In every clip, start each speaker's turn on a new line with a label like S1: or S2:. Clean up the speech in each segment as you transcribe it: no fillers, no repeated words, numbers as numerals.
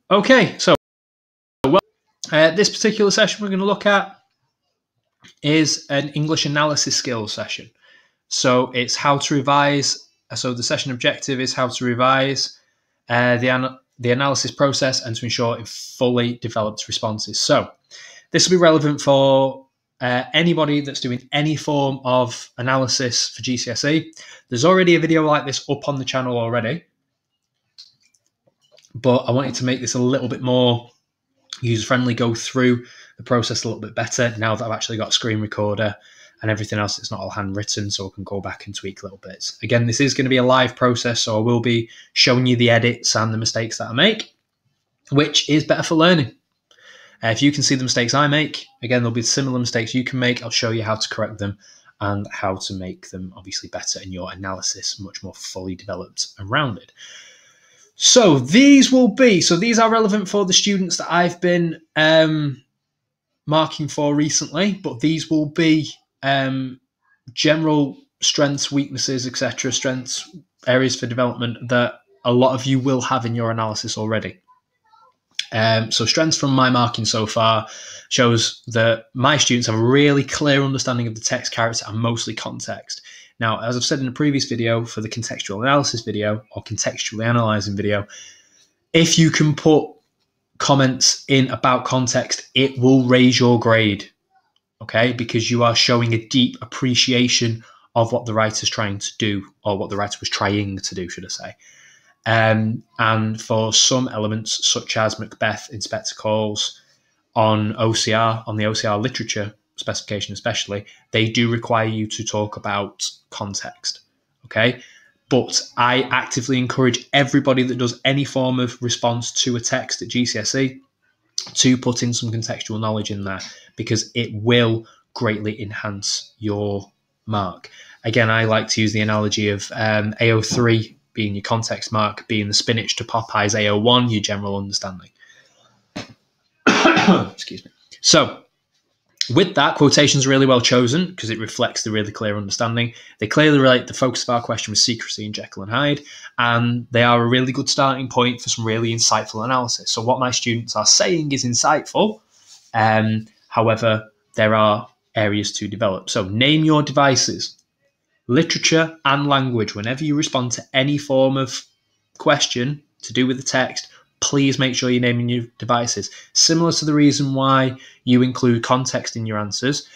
S1: Okay, so this particular session we're going to look at is an English analysis skills session. So it's how to revise. So the session objective is how to revise the analysis process and to ensure fully developed responses. So this will be relevant for anybody that's doing any form of analysis for GCSE. There's already a video like this up on the channel already, but I wanted to make this a little bit more user-friendly, go through the process a little bit better now that I've actually got a screen recorder and everything else. It's not all handwritten, so I can go back and tweak little bits. Again, this is going to be a live process, so I will be showing you the edits and the mistakes that I make, which is better for learning. If you can see the mistakes I make, again, there'll be similar mistakes you can make. I'll show you how to correct them and how to make them obviously better in your analysis, much more fully developed and rounded. So these are relevant for the students that I've been marking for recently, but these will be general strengths, weaknesses, etc., strengths, areas for development that a lot of you will have in your analysis already. So strengths from my marking so far shows that my students have a really clear understanding of the text, character, and mostly context. Now, as I've said in a previous video for the contextual analysis video or contextually analysing video, if you can put comments in about context, it will raise your grade, okay? Because you are showing a deep appreciation of what the writer's trying to do, or what the writer was trying to do, should I say. And for some elements, such as Macbeth, Inspector Calls, on OCR, on the OCR literature specification especially, they do require you to talk about context, okay? But I actively encourage everybody that does any form of response to a text at GCSE to put in some contextual knowledge in there, because it will greatly enhance your mark. Again, I like to use the analogy of AO3 being your context mark, being the spinach to Popeye's AO1, your general understanding. Excuse me. So with that, quotations are really well chosen because it reflects the really clear understanding. They clearly relate the focus of our question with secrecy and Jekyll and Hyde, and they are a really good starting point for some really insightful analysis. So what my students are saying is insightful. However, there are areas to develop. So name your devices. Literature and language. Whenever you respond to any form of question to do with the text, please make sure you're naming your devices. Similar to the reason why you include context in your answers,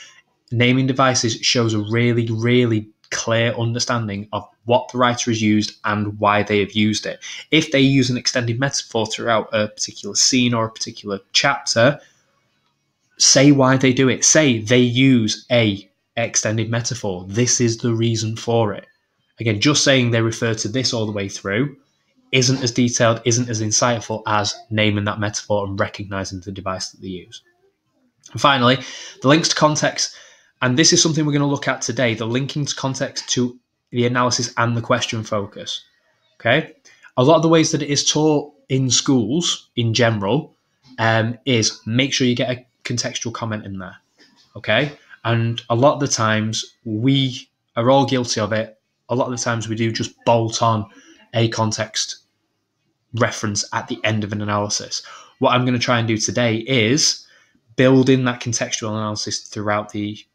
S1: naming devices shows a really, really clear understanding of what the writer has used and why they have used it. If they use an extended metaphor throughout a particular scene or a particular chapter, say why they do it. Say they use a extended metaphor. This is the reason for it. Again, just saying they refer to this all the way through isn't as detailed, isn't as insightful as naming that metaphor and recognizing the device that they use. And finally, the links to context. And this is something we're going to look at today, the linking to context to the analysis and the question focus. Okay. A lot of the ways that it is taught in schools in general is make sure you get a contextual comment in there. Okay. And a lot of the times we are all guilty of it. A lot of the times we do just bolt on a context reference at the end of an analysis. What I'm going to try and do today is build in that contextual analysis throughout the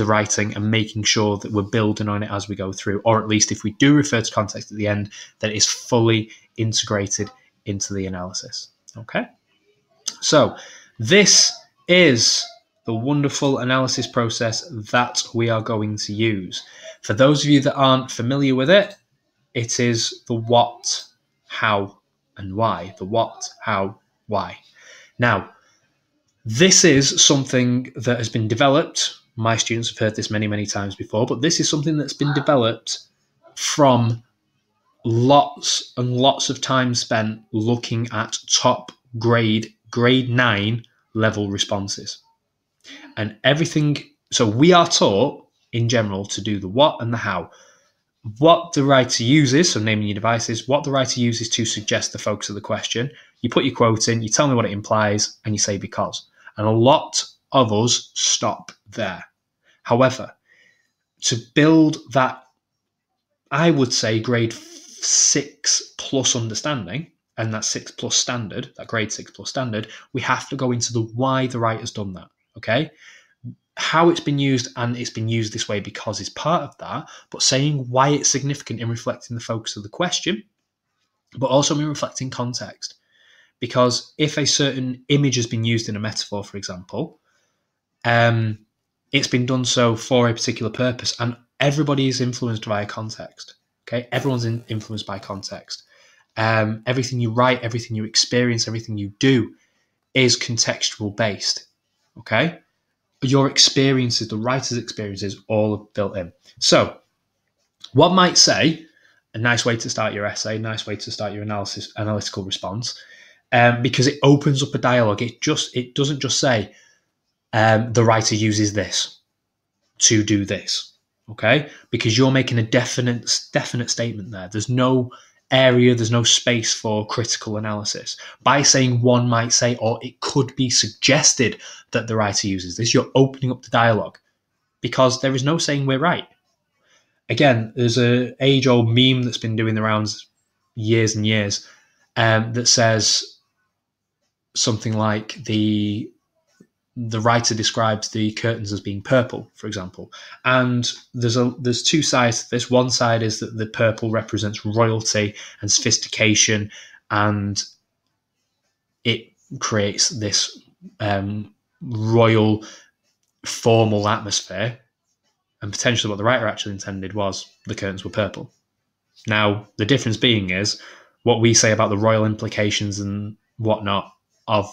S1: writing and making sure that we're building on it as we go through, or at least if we do refer to context at the end, that it is fully integrated into the analysis. Okay, so this is the wonderful analysis process that we are going to use. For those of you that aren't familiar with it, it is the what, how, and why. The what, how, why. Now, this is something that has been developed. My students have heard this many, many times before, but this is something that's been developed from lots and lots of time spent looking at top grade 9 level responses. And everything, so we are taught in general to do the what and the how. What the writer uses, so naming your devices, what the writer uses to suggest the focus of the question. You put your quote in, you tell me what it implies, and you say because. And a lot of us stop there. However, to build that, I would say, grade 6 plus understanding, and that 6+ standard, that grade 6+ standard, we have to go into the why the writer's done that, okay? How it's been used, and it's been used this way because it's part of that, but saying why it's significant in reflecting the focus of the question, but also in reflecting context. Because if a certain image has been used in a metaphor, for example, it's been done so for a particular purpose, and everybody is influenced by context. Okay, everyone's influenced by context. Everything you write, everything you experience, everything you do is contextual based. Okay, your experiences, the writer's experiences, all built in. So, one might say, a nice way to start your essay, nice way to start your analytical response, because it opens up a dialogue. It doesn't just say the writer uses this to do this, okay? Because you're making a definite statement there. There's no area, there's no space for critical analysis. By saying one might say, or it could be suggested that the writer uses this, you're opening up the dialogue, because there is no saying we're right. Again, there's an age-old meme that's been doing the rounds years and years that says something like the writer describes the curtains as being purple, for example. And there's two sides to this. One side is that the purple represents royalty and sophistication, and it creates this royal, formal atmosphere. And potentially what the writer actually intended was the curtains were purple. Now, the difference being is what we say about the royal implications and whatnot of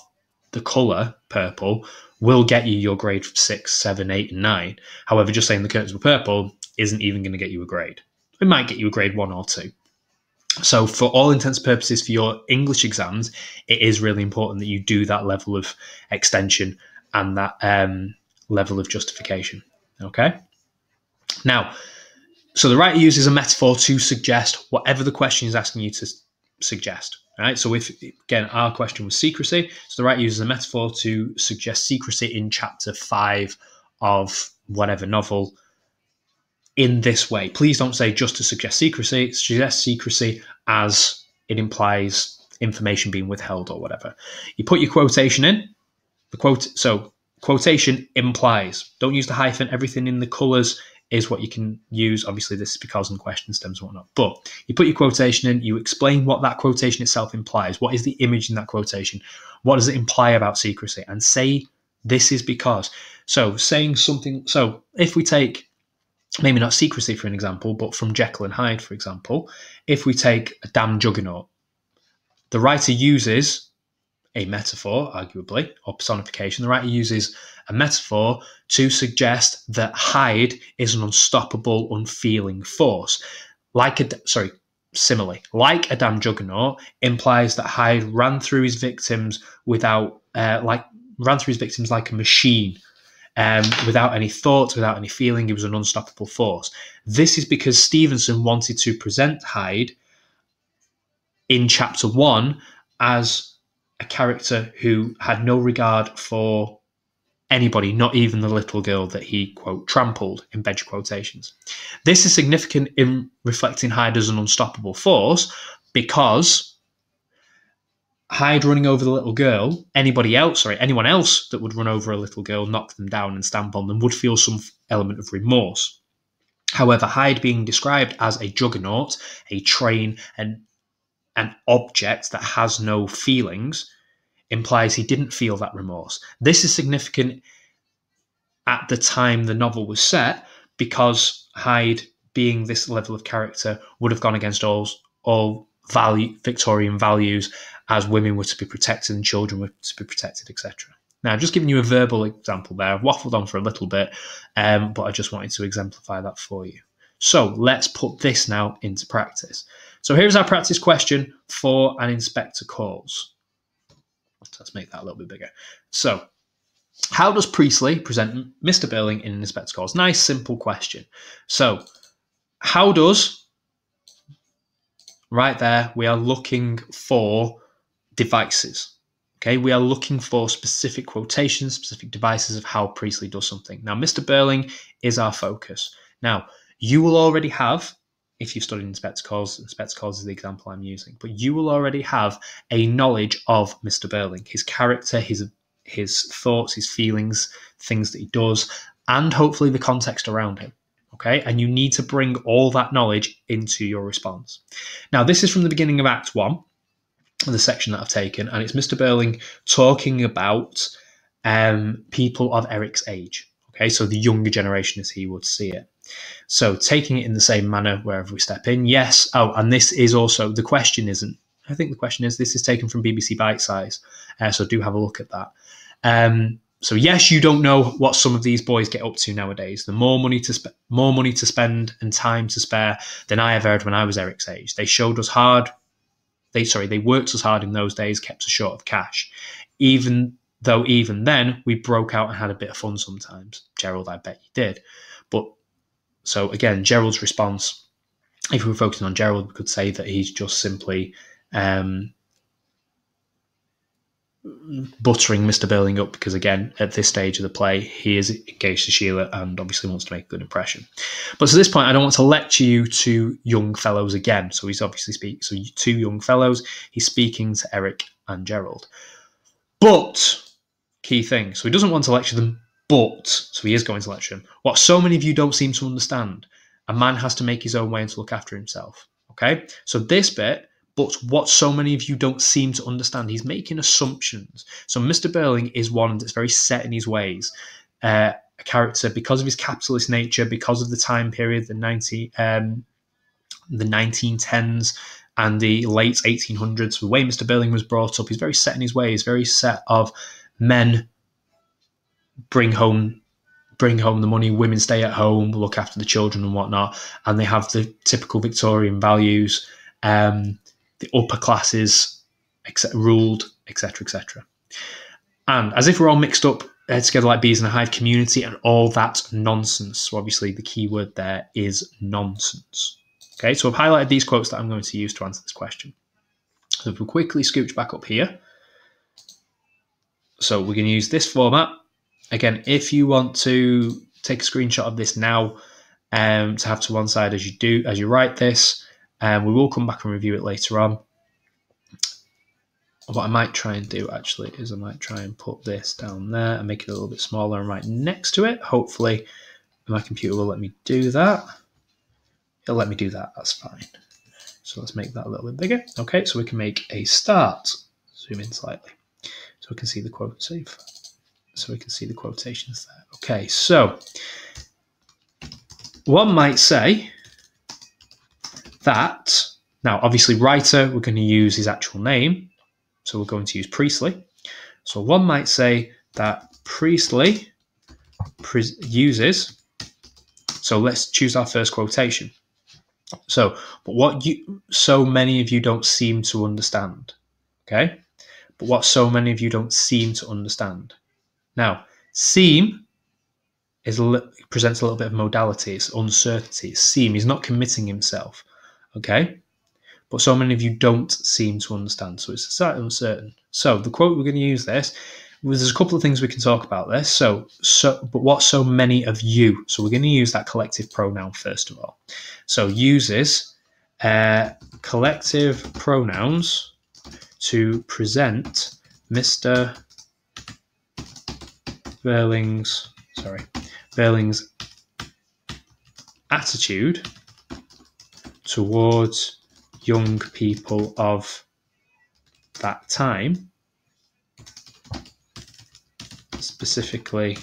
S1: the colour purple will get you your grade 6, 7, 8, and 9. However, just saying the curtains were purple isn't even going to get you a grade. It might get you a grade 1 or 2. So for all intents and purposes for your English exams, it is really important that you do that level of extension and that level of justification. Okay? Now, so the writer uses a metaphor to suggest whatever the question is asking you to suggest. Right? So if, again, our question was secrecy, so the writer uses a metaphor to suggest secrecy in chapter 5 of whatever novel in this way. Please don't say just to suggest secrecy. Suggest secrecy as it implies information being withheld or whatever. You put your quotation in. So quotation implies. Don't use the hyphen. Everything in the colours is what you can use. Obviously, this is because in question stems and whatnot. But you put your quotation in, you explain what that quotation itself implies. What is the image in that quotation? What does it imply about secrecy? And say, this is because. So saying something, so if we take, maybe not secrecy for an example, but from Jekyll and Hyde, for example, if we take a damn juggernaut, the writer uses a metaphor, arguably, or personification. The writer uses a metaphor to suggest that Hyde is an unstoppable, unfeeling force. Similarly, like a damn juggernaut implies that Hyde ran through his victims like a machine, without any thought, without any feeling. He was an unstoppable force. This is because Stevenson wanted to present Hyde in chapter 1 as a character who had no regard for anybody, not even the little girl that he, quote, trampled, in bench quotations. This is significant in reflecting Hyde as an unstoppable force because Hyde running over the little girl, anyone else that would run over a little girl, knock them down and stamp on them would feel some element of remorse. However, Hyde being described as a juggernaut, a train, and an object that has no feelings implies he didn't feel that remorse. This is significant at the time the novel was set because Hyde, being this level of character, would have gone against all Victorian values, as women were to be protected and children were to be protected, etc. Now, I've just given you a verbal example there. I've waffled on for a little bit, but I just wanted to exemplify that for you. So let's put this now into practice. So here's our practice question for an inspector calls. So let's make that a little bit bigger. So, how does Priestley present Mr. Birling in an inspector calls? Nice, simple question. So, how does, right there, we are looking for devices. Okay, we are looking for specific quotations, specific devices of how Priestley does something. Now, Mr. Birling is our focus. Now, you will already have if you've studied Inspector Calls. Inspector Calls is the example I'm using. But you will already have a knowledge of Mr. Burling, his character, his thoughts, his feelings, things that he does, and hopefully the context around him. Okay, and you need to bring all that knowledge into your response. Now, this is from the beginning of Act 1, the section that I've taken, and it's Mr. Burling talking about people of Eric's age. Okay, so the younger generation as he would see it. So taking it in the same manner wherever we step in. Yes. Oh, and this is also, the question isn't, I think the question is, this is taken from BBC Bitesize. So do have a look at that. So yes, you don't know what some of these boys get up to nowadays. The more money to spend and time to spare than I ever had when I was Eric's age. They showed us hard. They worked us hard in those days, kept us short of cash. Even then, we broke out and had a bit of fun sometimes. Gerald, I bet you did. But so again, Gerald's response, if we were focusing on Gerald, we could say that he's just simply buttering Mr. Burling up because, again, at this stage of the play, he is engaged to Sheila and obviously wants to make a good impression. But to this point, I don't want to lecture you to young fellows again. So he's obviously speaking. So two young fellows, he's speaking to Eric and Gerald. But, key thing, so he doesn't want to lecture them, but, so he is going to lecture them. What so many of you don't seem to understand, a man has to make his own way and to look after himself. Okay? So this bit, but what so many of you don't seem to understand, he's making assumptions. So Mr. Burling is one that's very set in his ways. A character, because of his capitalist nature, because of the time period, the 1910s and the late 1800s, the way Mr. Burling was brought up, he's very set in his ways, very set of men bring home the money, women stay at home, look after the children and whatnot, and they have the typical Victorian values. The upper classes ruled, etc., etc. And as if we're all mixed up together like bees in a hive, community and all that nonsense. So obviously the key word there is nonsense. Okay, so I've highlighted these quotes that I'm going to use to answer this question. So if we quickly scooch back up here. So we're going to use this format. Again, if you want to take a screenshot of this now to have to one side as you write this, we will come back and review it later on. What I might try and do actually is I might try and put this down there and make it a little bit smaller and right next to it. Hopefully my computer will let me do that. It'll let me do that, that's fine. So let's make that a little bit bigger. Okay, so we can make a start. Zoom in slightly. So we can see the quote save. So we can see the quotations there. Okay, so one might say that, now obviously writer, we're going to use his actual name. So we're going to use Priestley. So one might say that Priestley uses, so let's choose our first quotation. So, but what so many of you don't seem to understand, okay? But what so many of you don't seem to understand. Now, seem presents a little bit of modality, it's uncertainty, it's seem, he's not committing himself, okay? But so many of you don't seem to understand, so it's slightly uncertain. So the quote we're going to use this, there's a couple of things we can talk about this. So but what so many of you? So we're going to use that collective pronoun first of all. So uses collective pronouns to present Mr. Burling's attitude towards young people of that time, specifically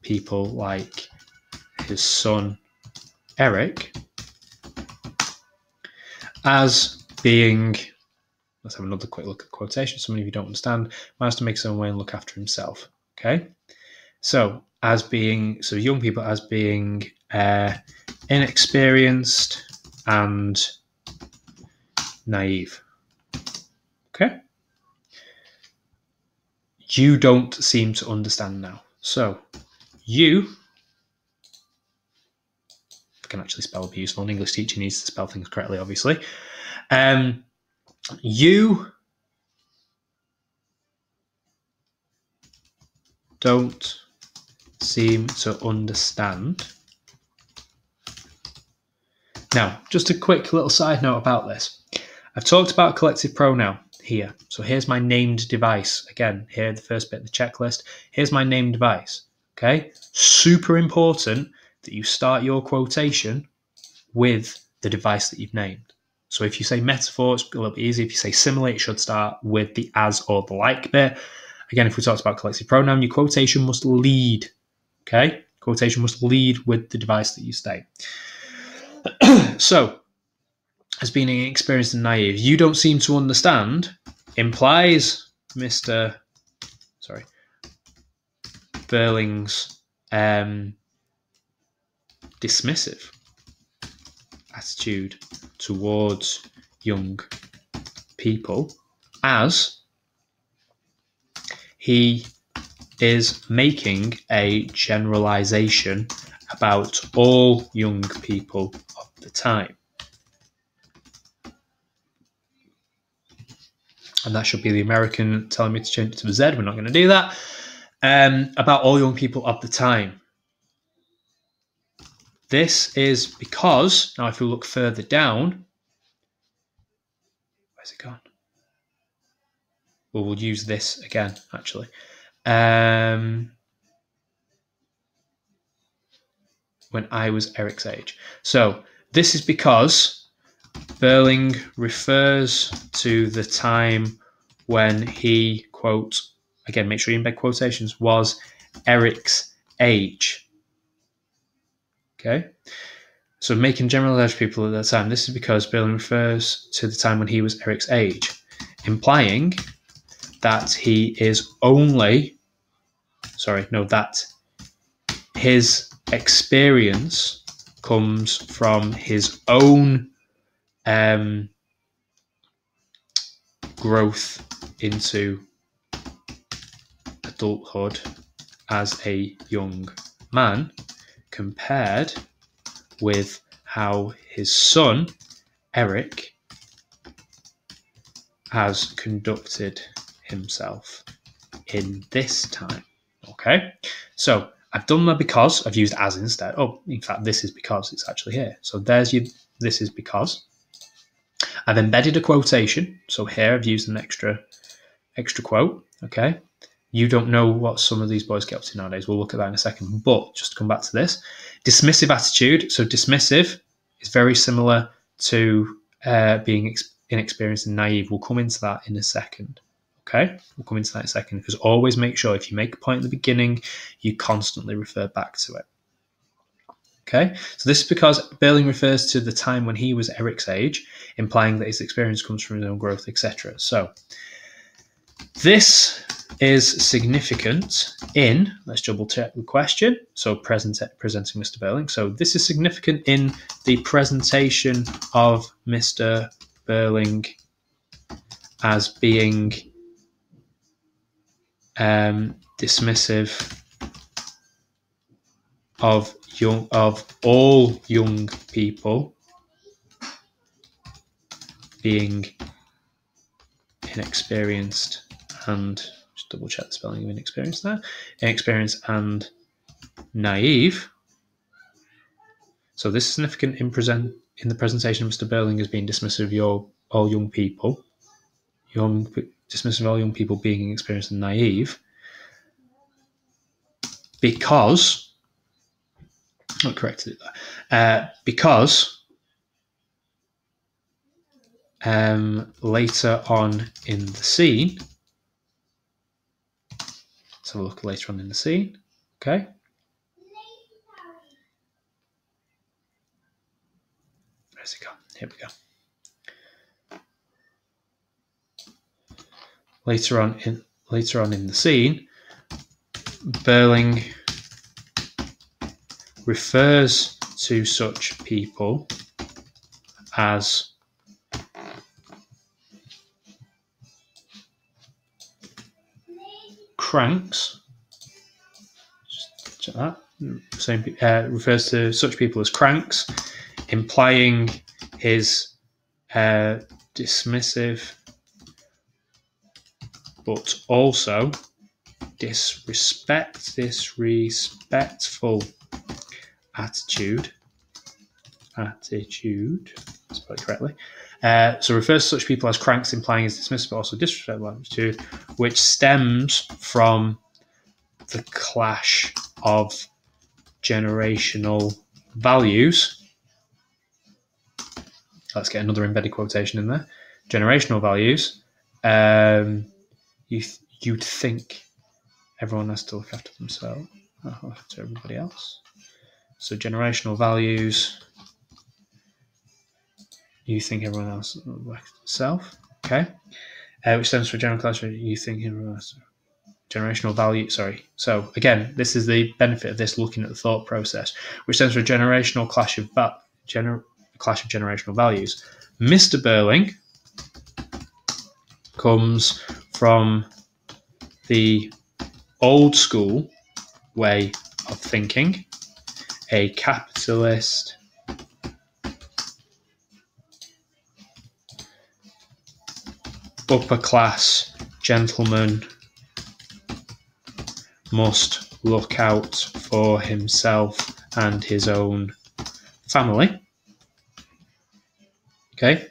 S1: people like his son Eric, as being, let's have another quick look at the quotation. Some of you don't understand, managed to make his own way and look after himself. Okay, so as being, so young people as being inexperienced and naive. Okay, you don't seem to understand now. So you, I can actually spell would be useful. An English teacher needs to spell things correctly, obviously. You don't seem to understand Now, just a quick little side note about this. I've talked about collective pronoun here. So here's my named device. Again, here, the first bit of the checklist. Here's my named device. Okay? Super important that you start your quotation with the device that you've named. So if you say metaphor, it's a little bit easy. If you say simile, it should start with the as or the like bit. Again, if we talked about collective pronoun, your quotation must lead. Okay? Quotation must lead with the device that you state. So, as being inexperienced and naive, you don't seem to understand implies Mr. Burling's dismissive attitude towards young people, as he is making a generalization about all young people of the time. And that should be the American telling me to change it to the Z. We're not going to do that. About all young people of the time. This is because, now if we look further down, where's it gone? Well, we'll use this again, actually. When I was Eric's age. So this is because Burling refers to the time when he, quote, again, make sure you embed quotations, was Eric's age. Okay? So making generalized people at that time, this is because Burling refers to the time when he was Eric's age, implying that he is only, that his experience comes from his own growth into adulthood as a young man, compared with how his son, Eric, has conducted himself in this time. Okay, so I've done my because, I've used as instead. Oh, in fact, this is because it's actually here. So there's your, this is because. I've embedded a quotation. So here I've used an extra quote. Okay. You don't know what some of these boys get up to nowadays. We'll look at that in a second. But just to come back to this, dismissive attitude. So dismissive is very similar to being inexperienced and naive. We'll come into that in a second. Okay, we'll come into that in a second, because always make sure if you make a point at the beginning, you constantly refer back to it. Okay, so this is because Burling refers to the time when he was Eric's age, implying that his experience comes from his own growth, etc. So this is significant in, let's double check the question, so presenting Mr. Burling. So this is significant in the presentation of Mr. Burling as being dismissive of all young people being inexperienced and, just double check the spelling of inexperienced there, inexperienced and naive. So this is significant in the presentation of Mr. Burling as being dismissive of all young people, dismissive of all young people being inexperienced and naive, because, I corrected it there, because later on in the scene, let's have a look later on in the scene, okay? Where's it gone? Here we go. Later on in the scene, Burling refers to such people as cranks. Just check that. Refers to such people as cranks, implying his dismissive but also disrespectful attitude attitude, spelled correctly. So refers to such people as cranks, implying his dismissive, but also disrespectful attitude, which stems from the clash of generational values. Let's get another embedded quotation in there. Generational values. You'd think everyone has to look after themselves, after everybody else. So generational values. You think everyone else looks after themselves. Okay. Which stems from general class. You think everyone else. Generational value. Sorry. So again, this is the benefit of this looking at the thought process, which stems from a generational clash of generational values. Mr. Burling comes from the old school way of thinking, a capitalist upper class gentleman must look out for himself and his own family. Okay.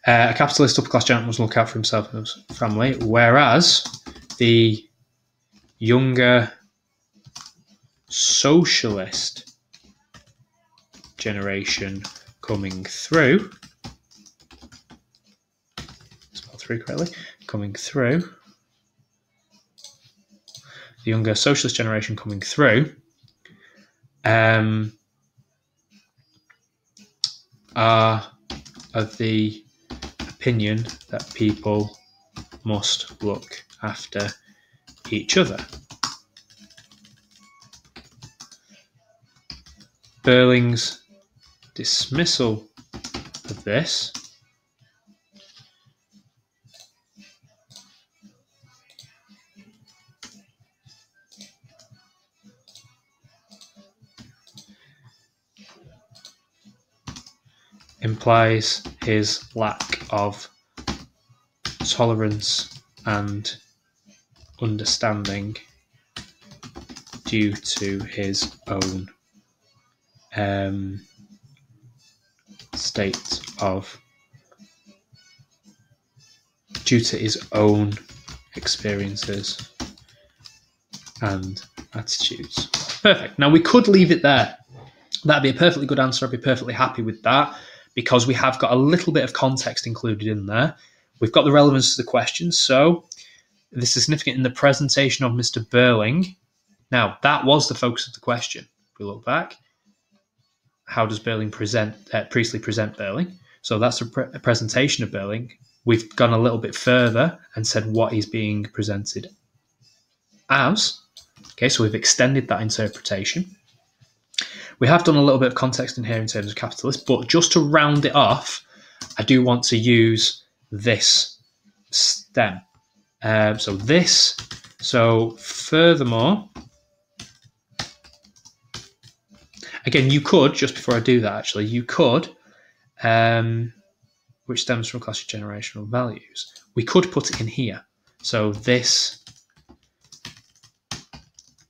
S1: A capitalist upper class gentleman must look out for himself and his family, whereas the younger socialist generation coming through, spell through correctly, coming through, the younger socialist generation coming through, are of the opinion that people must look after each other. Burling's dismissal of this implies his lack of tolerance and understanding due to his own due to his own experiences and attitudes. Perfect. Now we could leave it there. That'd be a perfectly good answer. I'd be perfectly happy with that because we have got a little bit of context included in there. We've got the relevance to the question. So this is significant in the presentation of Mr. Burling. Now, that was the focus of the question. If we look back, how does Priestley present Burling? So that's a presentation of Burling. We've gone a little bit further and said what he's being presented as. Okay, so we've extended that interpretation. We have done a little bit of context in here in terms of capitalist, but just to round it off, I do want to use this stem. So furthermore, again, you could, just before I do that actually, you could, which stems from a clash of generational values, we could put it in here. So this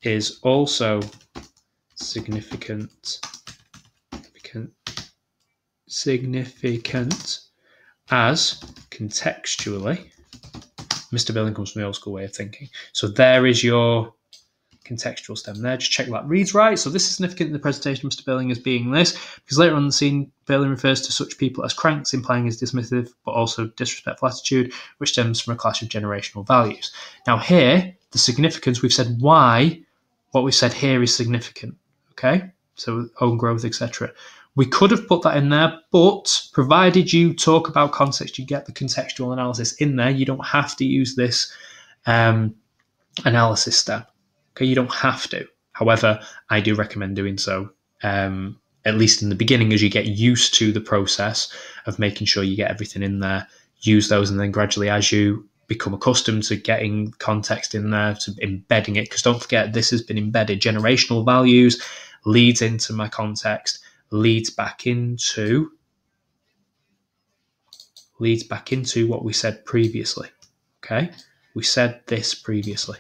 S1: is also significant as contextually Mr. Burling comes from the old school way of thinking. So there is your contextual stem there. Just check that reads right. So this is significant in the presentation of Mr. Burling as being this, because later on in the scene, Burling refers to such people as cranks, implying his dismissive but also disrespectful attitude, which stems from a clash of generational values. Now here, the significance, we've said why what we've said here is significant. Okay, so own growth, etc. We could have put that in there, but provided you talk about context, you get the contextual analysis in there. You don't have to use this analysis step. Okay, you don't have to. However, I do recommend doing so, at least in the beginning, as you get used to the process of making sure you get everything in there. Use those, and then gradually, as you become accustomed to getting context in there, to embedding it, because don't forget, this has been embedded. Generational values leads into my context, leads back into what we said previously. Okay, we said this previously,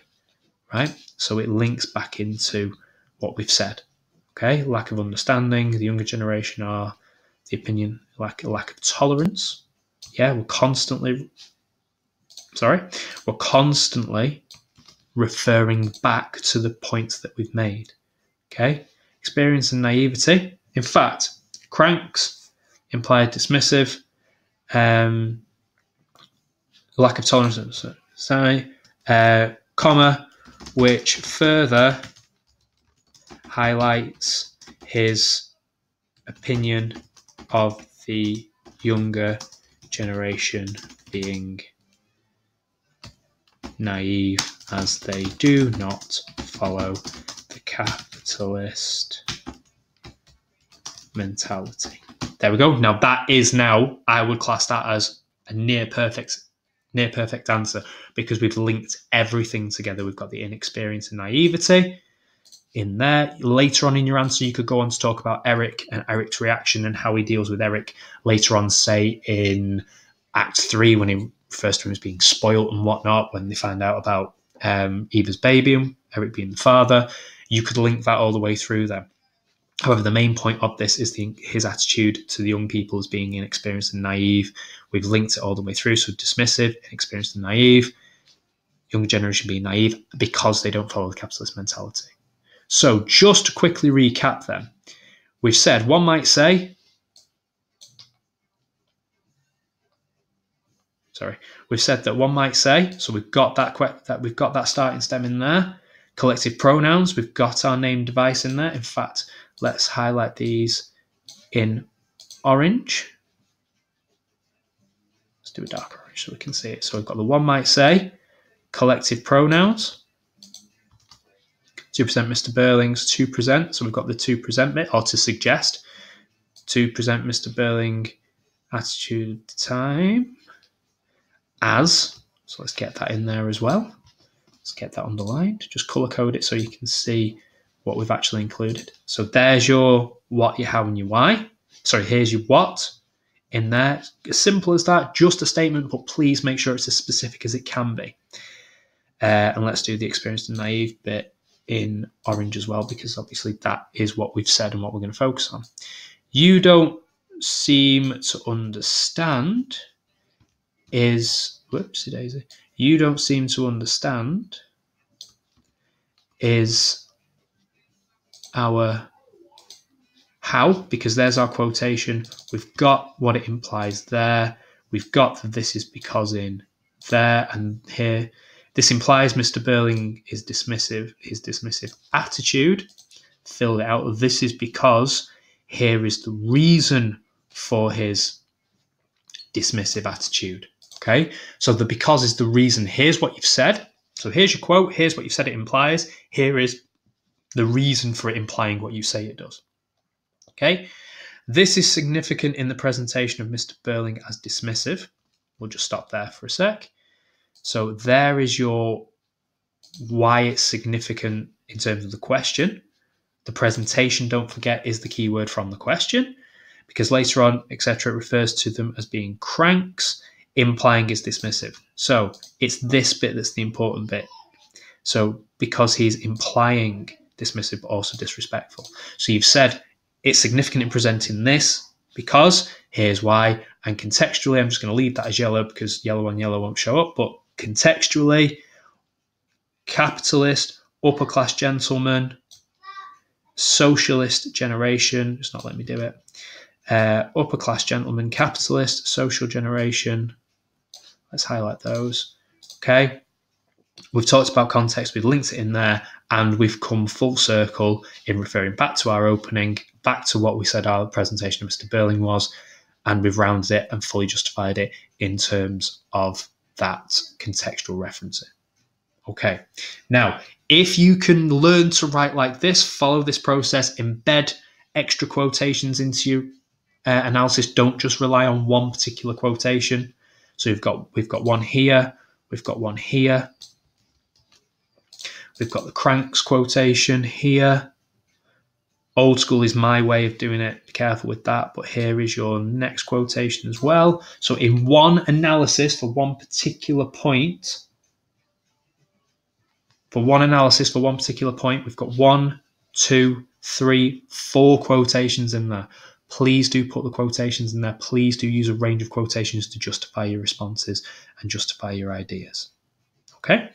S1: right? So it links back into what we've said. Okay, lack of understanding. The younger generation are the opinion, lack of tolerance. Yeah, we're constantly referring back to the points that we've made. Okay, experience and naivety. In fact, cranks, implied dismissive, lack of tolerance, comma, which further highlights his opinion of the younger generation being naive as they do not follow the capitalist mentality. There we go. Now that is I would class that as a near perfect answer, because we've linked everything together. We've got the inexperience and naivety in there. Later on in your answer, you could go on to talk about Eric and Eric's reaction and how he deals with Eric later on, say in Act 3, when he refers to him as being spoilt and whatnot, when they find out about Eva's baby and Eric being the father. You could link that all the way through there. However, the main point of this is his attitude to the young people as being inexperienced and naive. We've linked it all the way through. So dismissive, inexperienced and naive. Younger generation being naive because they don't follow the capitalist mentality. So just to quickly recap then, we've said one might say, so we've got that starting stem in there. Collective pronouns, we've got our name device in there. In fact, let's highlight these in orange. Let's do a dark orange so we can see it. So we've got the one might say, collective pronouns. To present Mr. Burling's to present. So we've got the to present bit, or to suggest. To present Mr. Burling attitude at the time. As. So let's get that in there as well. Let's get that underlined. Just color code it so you can see what we've actually included. So there's your what, your how, and your why. Sorry, here's your what in there. As simple as that, just a statement, but please make sure it's as specific as it can be. And let's do the experienced and naive bit in orange as well, because obviously that is what we've said and what we're going to focus on. You don't seem to understand is, whoopsie daisy, you don't seem to understand is our how, because there's our quotation. We've got what it implies there. We've got that this is because in there, and here this implies Mr. Burling is dismissive, his dismissive attitude. Fill it out. This is because here is the reason for his dismissive attitude. Okay, so the because is the reason. Here's what you've said. So here's your quote. Here's what you've said it implies. Here is the reason for it implying what you say it does. Okay, this is significant in the presentation of Mr. Burling as dismissive. We'll just stop there for a sec. So there is your why it's significant in terms of the question. The presentation, don't forget, is the key word from the question, because later on, etc., it refers to them as being cranks, implying it's dismissive. So it's this bit that's the important bit. So because he's implying dismissive, but also disrespectful. So you've said it's significant in presenting this because here's why, and contextually, I'm just going to leave that as yellow because yellow on yellow won't show up, but contextually, capitalist, upper class gentleman, socialist generation, it's not letting me do it, upper class gentleman, capitalist, social generation, let's highlight those, okay? We've talked about context, we've linked it in there, and we've come full circle in referring back to our opening, back to what we said our presentation of Mr. Burling was, and we've rounded it and fully justified it in terms of that contextual referencing. Okay, now, if you can learn to write like this, follow this process, embed extra quotations into your analysis, don't just rely on one particular quotation. So we've got one here, we've got one here, we've got the cranks quotation here. Old school is my way of doing it. Be careful with that. But here is your next quotation as well. So in one analysis for one particular point, we've got 1, 2, 3, 4 quotations in there. please do put the quotations in there. Please do use a range of quotations to justify your responses and justify your ideas. Okay?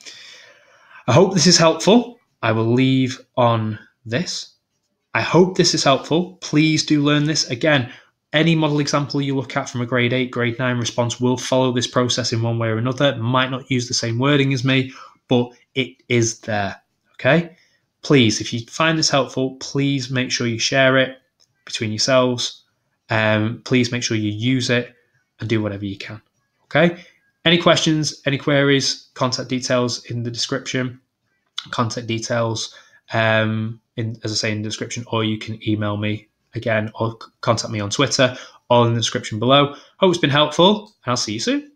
S1: I hope this is helpful. I will leave on this. I hope this is helpful. Please do learn this. Again, any model example you look at from a grade 8, grade 9 response will follow this process in one way or another. It might not use the same wording as me, but it is there. Okay? Please, if you find this helpful, please make sure you share it between yourselves. Please make sure you use it and do whatever you can. Okay? Any questions, any queries, contact details in the description. Contact details, as I say, in the description, or you can email me again or contact me on Twitter, all in the description below. Hope it's been helpful, and I'll see you soon.